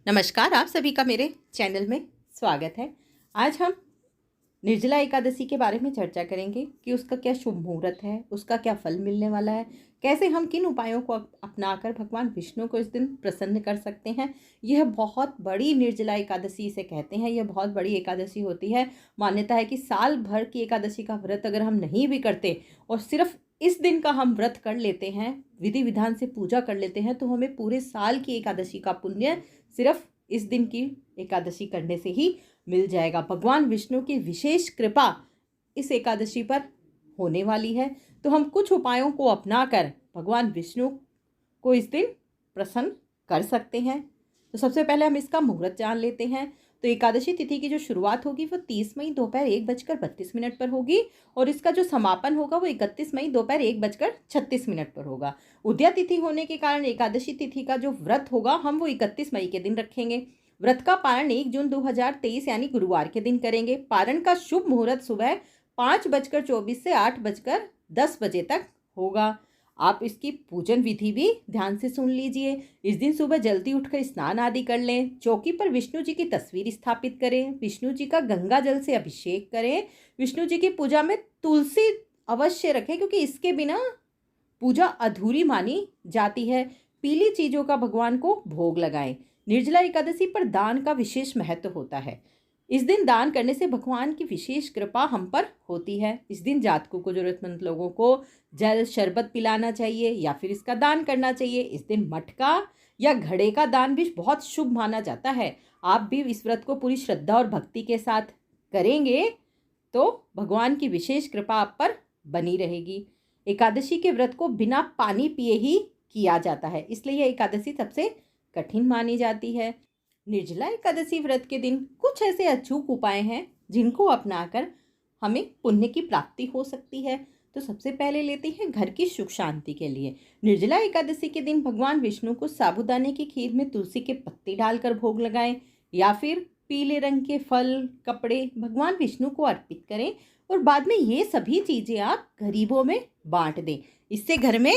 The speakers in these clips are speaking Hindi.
नमस्कार, आप सभी का मेरे चैनल में स्वागत है। आज हम निर्जला एकादशी के बारे में चर्चा करेंगे कि उसका क्या शुभ मुहूर्त है, उसका क्या फल मिलने वाला है, कैसे हम किन उपायों को अपनाकर भगवान विष्णु को इस दिन प्रसन्न कर सकते हैं। यह बहुत बड़ी निर्जला एकादशी इसे कहते हैं। यह बहुत बड़ी एकादशी होती है। मान्यता है कि साल भर की एकादशी का व्रत अगर हम नहीं भी करते और सिर्फ इस दिन का हम व्रत कर लेते हैं, विधि विधान से पूजा कर लेते हैं, तो हमें पूरे साल की एकादशी का पुण्य सिर्फ इस दिन की एकादशी करने से ही मिल जाएगा। भगवान विष्णु की विशेष कृपा इस एकादशी पर होने वाली है, तो हम कुछ उपायों को अपनाकर भगवान विष्णु को इस दिन प्रसन्न कर सकते हैं। तो सबसे पहले हम इसका मुहूर्त जान लेते हैं। तो एकादशी तिथि की जो शुरुआत होगी वो 30 मई दोपहर 1:32 पर होगी और इसका जो समापन होगा वो 31 मई दोपहर 1:36 पर होगा। उदया तिथि होने के कारण एकादशी तिथि का जो व्रत होगा हम वो 31 मई के दिन रखेंगे। व्रत का पारण 1 जून 2023 यानी गुरुवार के दिन करेंगे। पारण का शुभ मुहूर्त सुबह 5:24 से 8:10 बजे तक होगा। आप इसकी पूजन विधि भी ध्यान से सुन लीजिए। इस दिन सुबह जल्दी उठकर स्नान आदि कर लें। चौकी पर विष्णु जी की तस्वीर स्थापित करें। विष्णु जी का गंगा जल से अभिषेक करें। विष्णु जी की पूजा में तुलसी अवश्य रखें, क्योंकि इसके बिना पूजा अधूरी मानी जाती है। पीली चीज़ों का भगवान को भोग लगाएं। निर्जला एकादशी पर दान का विशेष महत्व होता है। इस दिन दान करने से भगवान की विशेष कृपा हम पर होती है। इस दिन जातकों को, जरूरतमंद लोगों को जल शरबत पिलाना चाहिए या फिर इसका दान करना चाहिए। इस दिन मटका या घड़े का दान भी बहुत शुभ माना जाता है। आप भी इस व्रत को पूरी श्रद्धा और भक्ति के साथ करेंगे तो भगवान की विशेष कृपा आप पर बनी रहेगी। एकादशी के व्रत को बिना पानी पिए ही किया जाता है, इसलिए यह एकादशी सबसे कठिन मानी जाती है। निर्जला एकादशी व्रत के दिन कुछ ऐसे अचूक उपाय हैं जिनको अपनाकर हमें पुण्य की प्राप्ति हो सकती है। तो सबसे पहले लेते हैं घर की सुख शांति के लिए। निर्जला एकादशी के दिन भगवान विष्णु को साबूदाने की खीर में तुलसी के पत्ते डालकर भोग लगाएं या फिर पीले रंग के फल, कपड़े भगवान विष्णु को अर्पित करें और बाद में ये सभी चीज़ें आप गरीबों में बांट दें। इससे घर में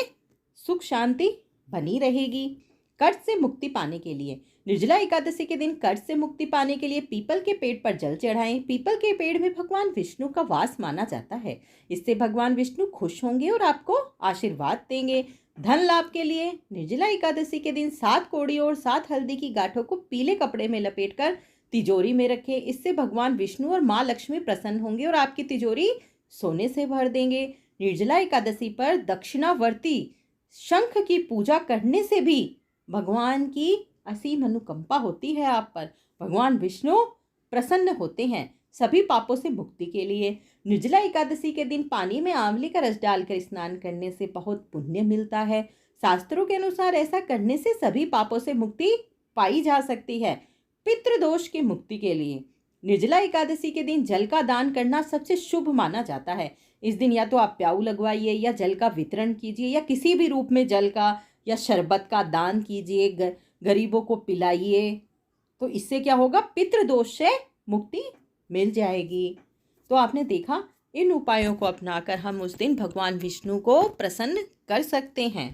सुख शांति बनी रहेगी। कर्ज से मुक्ति पाने के लिए निर्जला एकादशी के दिन कर्ज से मुक्ति पाने के लिए पीपल के पेड़ पर जल चढ़ाएं। पीपल के पेड़ में भगवान विष्णु का वास माना जाता है। इससे भगवान विष्णु खुश होंगे और आपको आशीर्वाद देंगे। धन लाभ के लिए निर्जला एकादशी के दिन 7 कौड़ी और 7 हल्दी की गांठों को पीले कपड़े में लपेटकर तिजोरी में रखें। इससे भगवान विष्णु और माँ लक्ष्मी प्रसन्न होंगे और आपकी तिजोरी सोने से भर देंगे। निर्जला एकादशी पर दक्षिणावर्ती शंख की पूजा करने से भी भगवान की असीम अनुकंपा होती है आप पर। भगवान विष्णु प्रसन्न होते हैं। सभी पापों से मुक्ति के लिए निर्जला एकादशी के दिन पानी में आंवले का रस डालकर स्नान करने से बहुत पुण्य मिलता है। शास्त्रों के अनुसार ऐसा करने से सभी पापों से मुक्ति पाई जा सकती है। पितृदोष की मुक्ति के लिए निर्जला एकादशी के दिन जल का दान करना सबसे शुभ माना जाता है। इस दिन या तो आप प्याऊ लगवाइए या जल का वितरण कीजिए या किसी भी रूप में जल का या शरबत का दान कीजिए, गरीबों को पिलाइए। तो इससे क्या होगा, पितृदोष से मुक्ति मिल जाएगी। तो आपने देखा, इन उपायों को अपनाकर हम उस दिन भगवान विष्णु को प्रसन्न कर सकते हैं।